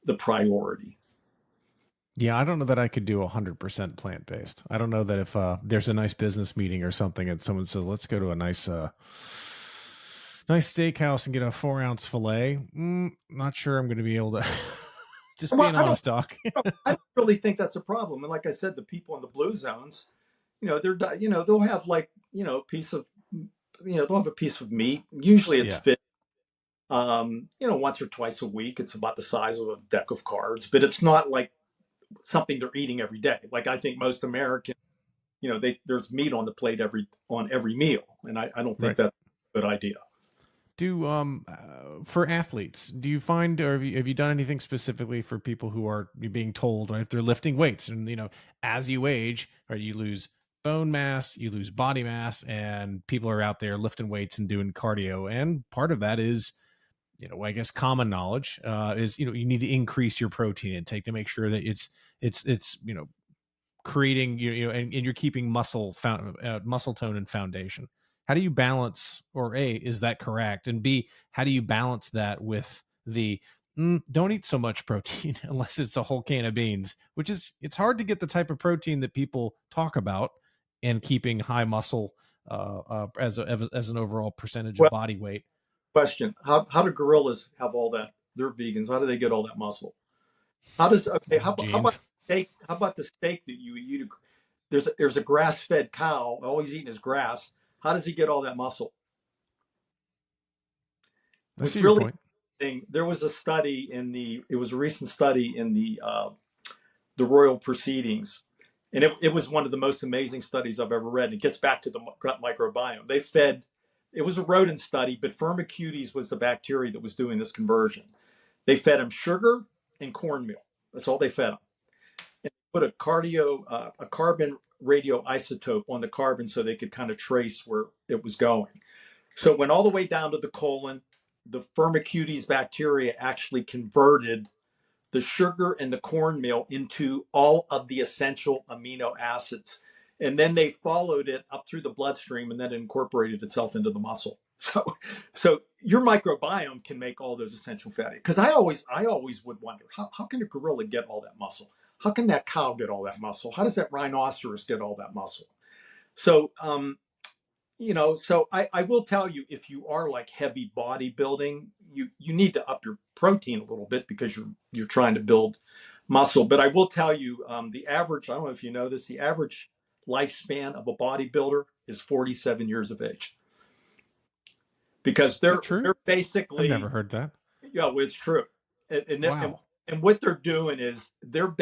C: the priority.
B: Yeah, I don't know that I could do 100% plant-based. I don't know that if there's a nice business meeting or something and someone says, let's go to a nice steakhouse and get a 4-ounce filet. Not sure I'm going to be able to. Just being honest, Doc.
C: I don't really think that's a problem. And like I said, the people in the blue zones, they'll have a piece of, they'll have a piece of meat. Usually it's fit, once or twice a week. It's about the size of a deck of cards, but it's not like something they're eating every day. Like I think most Americans, there's meat on the plate on every meal. And I don't think that's a good idea.
B: For athletes, do you find, or have you done anything specifically for people who are being told, right, if they're lifting weights and, as you age, or you lose bone mass, you lose body mass, and people are out there lifting weights and doing cardio. And part of that is, I guess common knowledge is, you need to increase your protein intake to make sure that it's creating, and you're keeping muscle tone and foundation. How do you balance, or A, is that correct? And B, how do you balance that with the don't eat so much protein unless it's a whole can of beans, it's hard to get the type of protein that people talk about and keeping high muscle as an overall percentage of body weight.
C: Question: How do gorillas have all that? They're vegans. How do they get all that muscle? How about steak? How about the steak that you eat? There's a grass-fed cow. All he's eating is grass. How does he get all that muscle?
B: What's really
C: interesting, there was a recent study in the Royal Proceedings, and it was one of the most amazing studies I've ever read. It gets back to the gut microbiome. It was a rodent study, but Firmicutes was the bacteria that was doing this conversion. They fed them sugar and cornmeal. That's all they fed them. And put a carbon radioisotope on the carbon so they could kind of trace where it was going. So it went all the way down to the colon. The Firmicutes bacteria actually converted the sugar and the cornmeal into all of the essential amino acids. And then they followed it up through the bloodstream and then incorporated itself into the muscle. So your microbiome can make all those essential fatty. Because I always would wonder, how can a gorilla get all that muscle? How can that cow get all that muscle? How does that rhinoceros get all that muscle? So, so I will tell you, if you are like heavy bodybuilding, you need to up your protein a little bit because you're trying to build muscle. But I will tell you, the average, I don't know if you know this, the average lifespan of a bodybuilder is 47 years of age. Because they're basically,
B: I've never heard that.
C: Yeah, it's true.
B: Wow.
C: And what they're doing is they're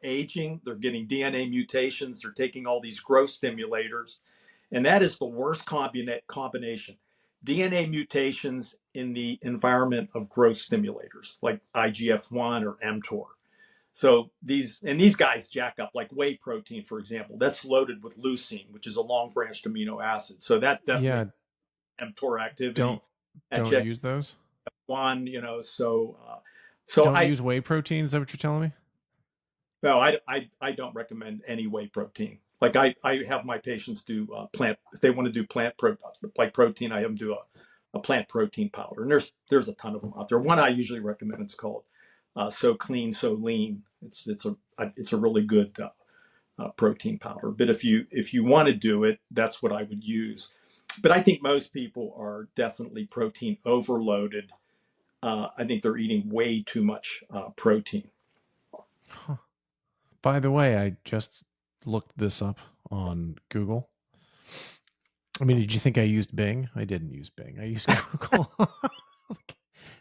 C: aging, they're getting DNA mutations, they're taking all these growth stimulators. And that is the worst combination. DNA mutations in the environment of growth stimulators like IGF-1 or mTOR. So these guys jack up, like whey protein, for example. That's loaded with leucine, which is a long-branched amino acid. So that definitely mTOR activity.
B: Don't use those.
C: So
B: don't use whey protein. Is that what you're telling me?
C: No, I don't recommend any whey protein. Like I have my patients do plant, if they want to do protein, I have them do a plant protein powder. And there's a ton of them out there. One I usually recommend, it's called So Clean, So Lean. It's a really good protein powder. But if you want to do it, that's what I would use. But I think most people are definitely protein overloaded. I think they're eating way too much protein.
B: Huh. By the way, I just looked this up on Google. I mean, did you think I used Bing? I didn't use Bing. I used Google. Like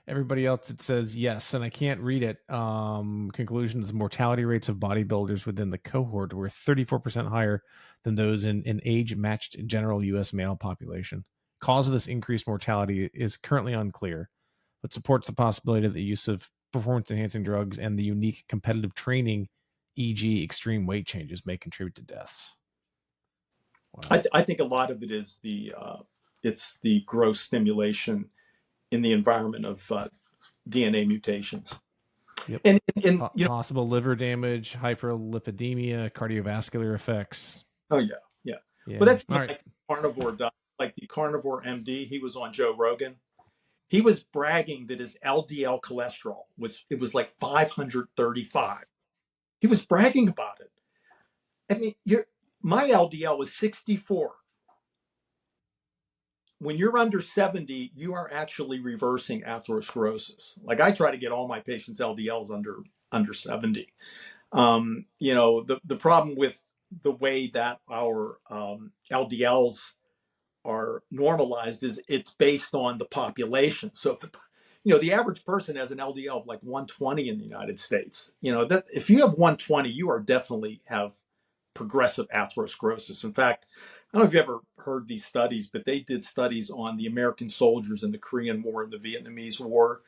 B: everybody else, it says yes, and I can't read it. Conclusions: mortality rates of bodybuilders within the cohort were 34% higher than those in age-matched general U.S. male population. Cause of this increased mortality is currently unclear, but supports the possibility that the use of performance-enhancing drugs and the unique competitive training, e.g., extreme weight changes, may contribute to deaths. Wow.
C: I think a lot of it is it's the gross stimulation in the environment of DNA mutations.
B: Yep.
C: And
B: Possible liver damage, hyperlipidemia, cardiovascular effects.
C: oh yeah, yeah. Well,
B: Yeah.
C: that's
B: All right.
C: like carnivore diet, like the carnivore MD. He was on Joe Rogan. He was bragging that his LDL cholesterol was like 535. He was bragging about it. I mean, my LDL was 64. When you're under 70, you are actually reversing atherosclerosis. Like I try to get all my patients' LDLs under 70. The problem with the way that our LDLs are normalized is it's based on the population. So if the average person has an LDL of like 120 in the United States, that if you have 120, you are definitely have progressive atherosclerosis. In fact, I don't know if you ever heard these studies, but they did studies on the American soldiers in the Korean War and the Vietnamese War.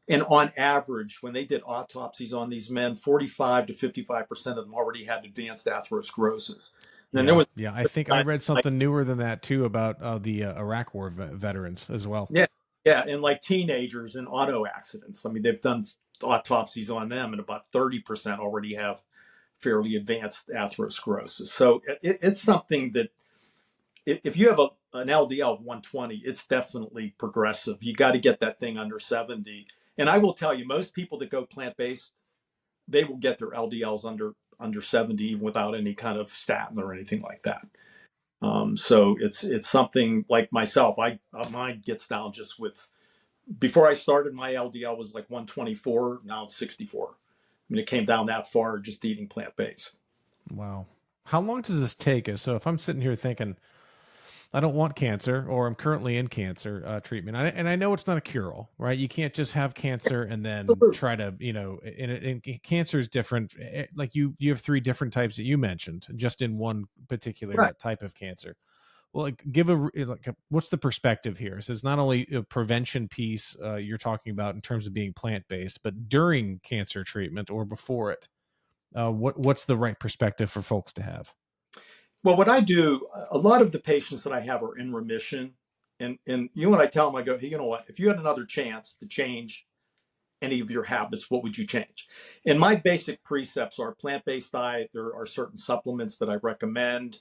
C: And on average, when they did autopsies on these men, 45 to 55% of them already had advanced atherosclerosis. And then there
B: Yeah.
C: was,
B: Yeah. I think I read
C: like,
B: something newer than that too about the Iraq War veterans as well.
C: yeah, yeah, and like teenagers in auto accidents. I mean, they've done autopsies on them, and about 30% already have fairly advanced atherosclerosis. So it's something that if you have an LDL of 120, it's definitely progressive. You got to get that thing under 70. And I will tell you, most people that go plant based, they will get their LDLs under 70 even without any kind of statin or anything like that. So it's something like myself. Mine gets down just with before I started, my LDL was like 124. Now it's 64. I mean, it came down that far just eating plant based.
B: Wow. How long does this take us? So if I'm sitting here thinking, I don't want cancer, or I'm currently in cancer treatment, and I know it's not a cure-all, right? You can't just have cancer and then try to, and cancer is different. Like you have three different types that you mentioned, just in one particular
C: Right.
B: type of cancer. Well, like, what's the perspective here? So it's not only a prevention piece you're talking about in terms of being plant-based, but during cancer treatment or before it, what's the right perspective for folks to have?
C: Well, what I do, a lot of the patients that I have are in remission. And when I tell them, I go, hey, you know what? If you had another chance to change any of your habits, what would you change? And my basic precepts are plant-based diet. There are certain supplements that I recommend,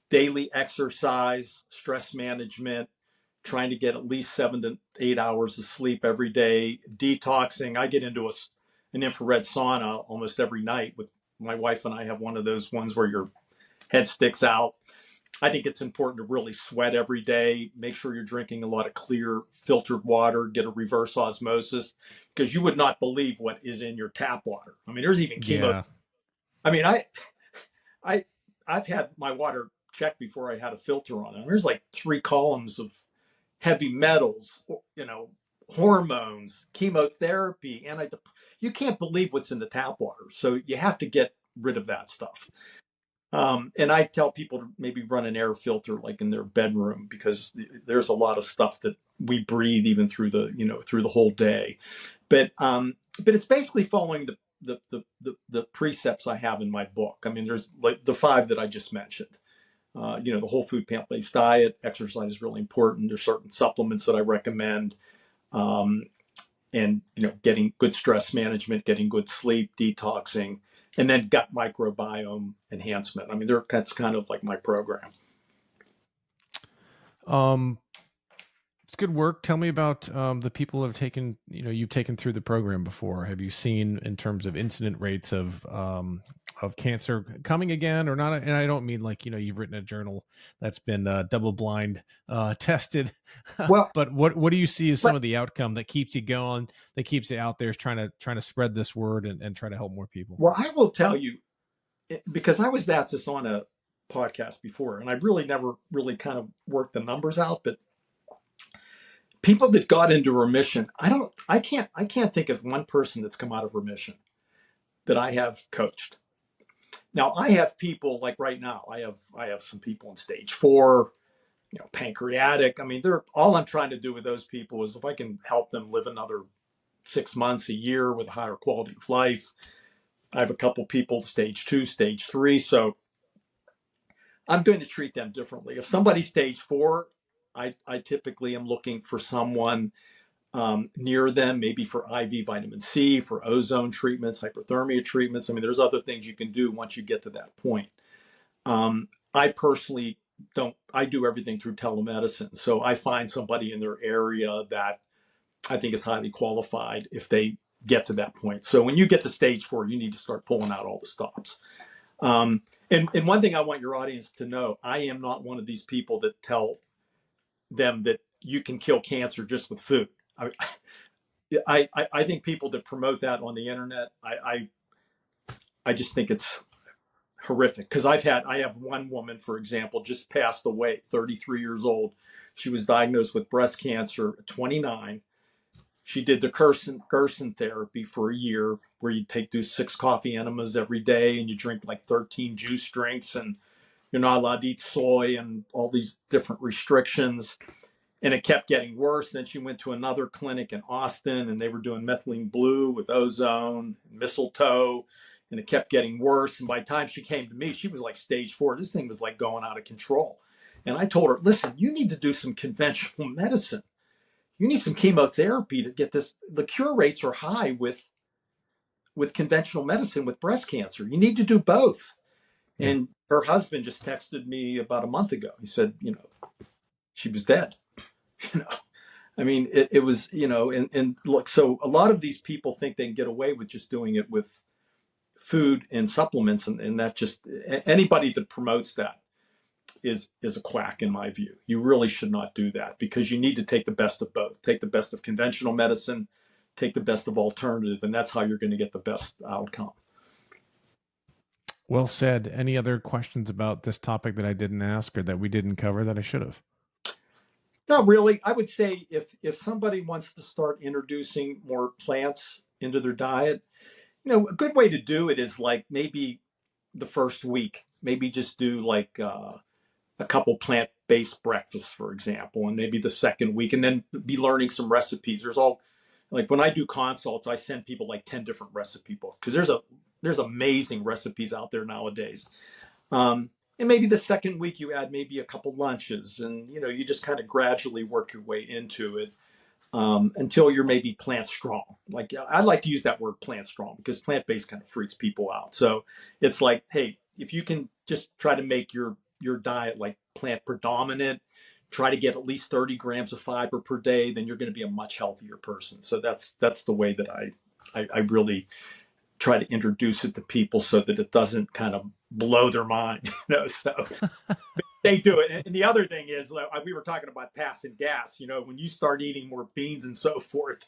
C: daily exercise, stress management, trying to get at least 7 to 8 hours of sleep every day, detoxing. I get into an infrared sauna almost every night with my wife, and I have one of those ones where your head sticks out. I think it's important to really sweat every day. Make sure you're drinking a lot of clear, filtered water. Get a reverse osmosis because you would not believe what is in your tap water. I mean, there's even chemo.
B: Yeah.
C: I mean, I, I've had my water checked before I had a filter on it. There's like 3 columns of heavy metals, hormones, chemotherapy, you can't believe what's in the tap water. So you have to get rid of that stuff. And I tell people to maybe run an air filter like in their bedroom because there's a lot of stuff that we breathe even through the whole day. But it's basically following the precepts I have in my book. I mean, there's like the 5 that I just mentioned. The whole food plant-based diet, exercise is really important. There's certain supplements that I recommend, and getting good stress management, getting good sleep, detoxing, and then gut microbiome enhancement. I mean, that's kind of like my program.
B: Um, good work. Tell me about the people who have taken, you've taken through the program before. Have you seen in terms of incident rates of cancer coming again or not? And I don't mean like, you've written a journal that's been double blind tested,
C: Well,
B: but what do you see as some
C: but
B: of the outcome that keeps you going, that keeps you out there trying to spread this word and try to help more people?
C: well, I will tell you, because I was asked this on a podcast before, and I've really never really kind of worked the numbers out, but people that got into remission, I can't think of one person that's come out of remission that I have coached. Now I have people like right now, I have some people in stage 4, pancreatic. I mean, they're all I'm trying to do with those people is if I can help them live another 6 months, a year with a higher quality of life. I have a couple people stage 2, stage 3. So I'm going to treat them differently. If somebody's stage 4, I typically am looking for someone near them, maybe for IV vitamin C, for ozone treatments, hyperthermia treatments. I mean, there's other things you can do once you get to that point. I personally don't, I do everything through telemedicine. So I find somebody in their area that I think is highly qualified if they get to that point. So when you get to stage 4, you need to start pulling out all the stops. And one thing I want your audience to know, I am not one of these people that tell them that you can kill cancer just with food. I think people that promote that on the internet, I just think it's horrific. Because I have one woman, for example, just passed away, 33 years old. She was diagnosed with breast cancer at 29. She did the Gerson therapy for a year, where you do 6 coffee enemas every day, and you drink like 13 juice drinks, and you're not allowed to eat soy, and all these different restrictions. And it kept getting worse. Then she went to another clinic in Austin, and they were doing methylene blue with ozone, mistletoe, and it kept getting worse. And by the time she came to me, she was like stage 4. This thing was like going out of control. And I told her, listen, you need to do some conventional medicine. You need some chemotherapy to get this. The cure rates are high with conventional medicine with breast cancer. You need to do both.
B: Yeah.
C: And her husband just texted me about a month ago. He said, she was dead. I mean, it was, and look, so a lot of these people think they can get away with just doing it with food and supplements. And that just, anybody that promotes that is a quack in my view. You really should not do that, because you need to take the best of both. Take the best of conventional medicine, take the best of alternative, and that's how you're going to get the best outcome.
B: Well said. Any other questions about this topic that I didn't ask or that we didn't cover that I should have?
C: Not really. I would say if somebody wants to start introducing more plants into their diet, a good way to do it is like maybe the first week, maybe just do like a couple plant-based breakfasts, for example, and maybe the second week, and then be learning some recipes. There's all, like when I do consults, I send people like 10 different recipe books, because there's amazing recipes out there nowadays. And maybe the second week you add maybe a couple lunches, and you just kind of gradually work your way into it until you're maybe plant strong. Like I like to use that word plant strong, because plant-based kind of freaks people out. So it's like, hey, if you can just try to make your diet like plant predominant, try to get at least 30 grams of fiber per day, then you're going to be a much healthier person. So that's the way that I really try to introduce it to people, so that it doesn't kind of blow their mind, so they do it. And the other thing is, we were talking about passing gas, when you start eating more beans and so forth,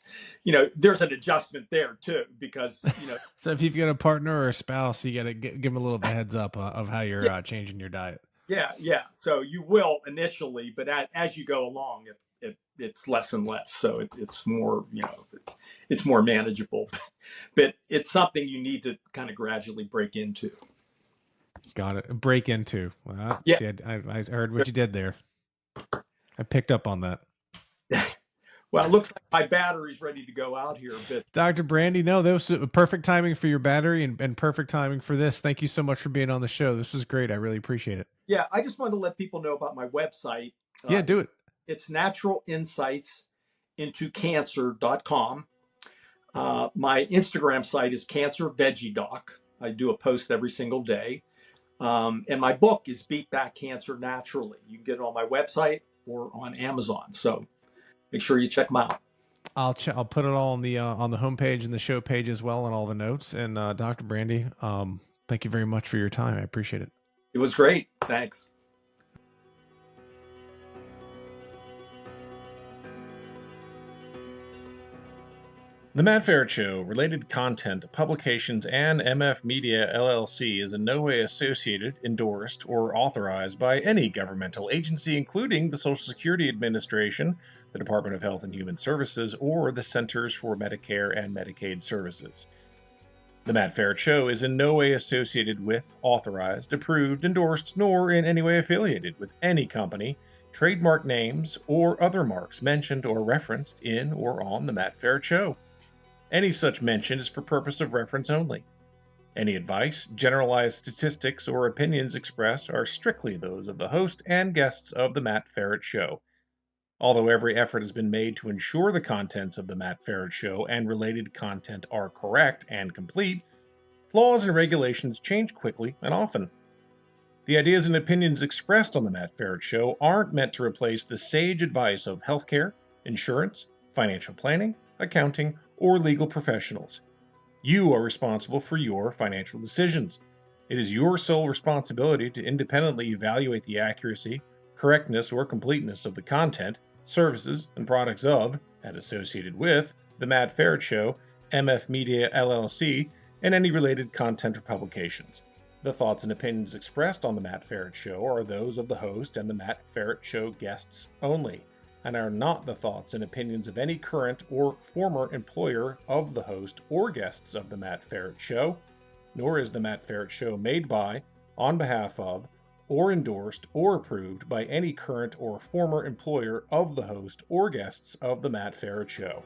C: there's an adjustment there too, because,
B: So if you've got a partner or a spouse, you got to give them a little bit of heads up of how you're changing your diet.
C: Yeah. So you will initially, but as you go along, it's less and less. So it's more, it's more manageable, but it's something you need to kind of gradually break into.
B: Got it. Break into. Well,
C: Yeah.
B: See, I heard what you did there. I picked up on that.
C: Well, it looks like my battery's ready to go out here. But
B: Dr. Brandy, no, that was perfect timing for your battery and perfect timing for this. Thank you so much for being on the show. This was great. I really appreciate it.
C: Yeah, I just wanted to let people know about my website.
B: Yeah, do it.
C: It's naturalinsightsintocancer.com. My Instagram site is Cancer Veggie Doc. I do a post every single day. And my book is Beat Back Cancer Naturally. You can get it on my website or on Amazon. So make sure you check them out.
B: I'll put it all on the homepage and the show page as well, and all the notes. And Dr. Brandy, thank you very much for your time. I appreciate it.
C: It was great. Thanks.
B: The Matt Feret Show, related content, publications, and MF Media LLC is in no way associated, endorsed, or authorized by any governmental agency, including the Social Security Administration, the Department of Health and Human Services, or the Centers for Medicare and Medicaid Services. The Matt Feret Show is in no way associated with, authorized, approved, endorsed, nor in any way affiliated with any company, trademark names, or other marks mentioned or referenced in or on The Matt Feret Show. Any such mention is for purpose of reference only. Any advice, generalized statistics, or opinions expressed are strictly those of the host and guests of The Matt Feret Show. Although every effort has been made to ensure the contents of The Matt Feret Show and related content are correct and complete, laws and regulations change quickly and often. The ideas and opinions expressed on The Matt Feret Show aren't meant to replace the sage advice of healthcare, insurance, financial planning, accounting, or legal professionals. You are responsible for your financial decisions. It is your sole responsibility to independently evaluate the accuracy, correctness, or completeness of the content, services, and products of, and associated with, The Matt Feret Show, MF Media LLC, and any related content or publications. The thoughts and opinions expressed on The Matt Feret Show are those of the host and The Matt Feret Show guests only, and are not the thoughts and opinions of any current or former employer of the host or guests of The Matt Feret Show, nor is The Matt Feret Show made by, on behalf of, or endorsed or approved by any current or former employer of the host or guests of The Matt Feret Show.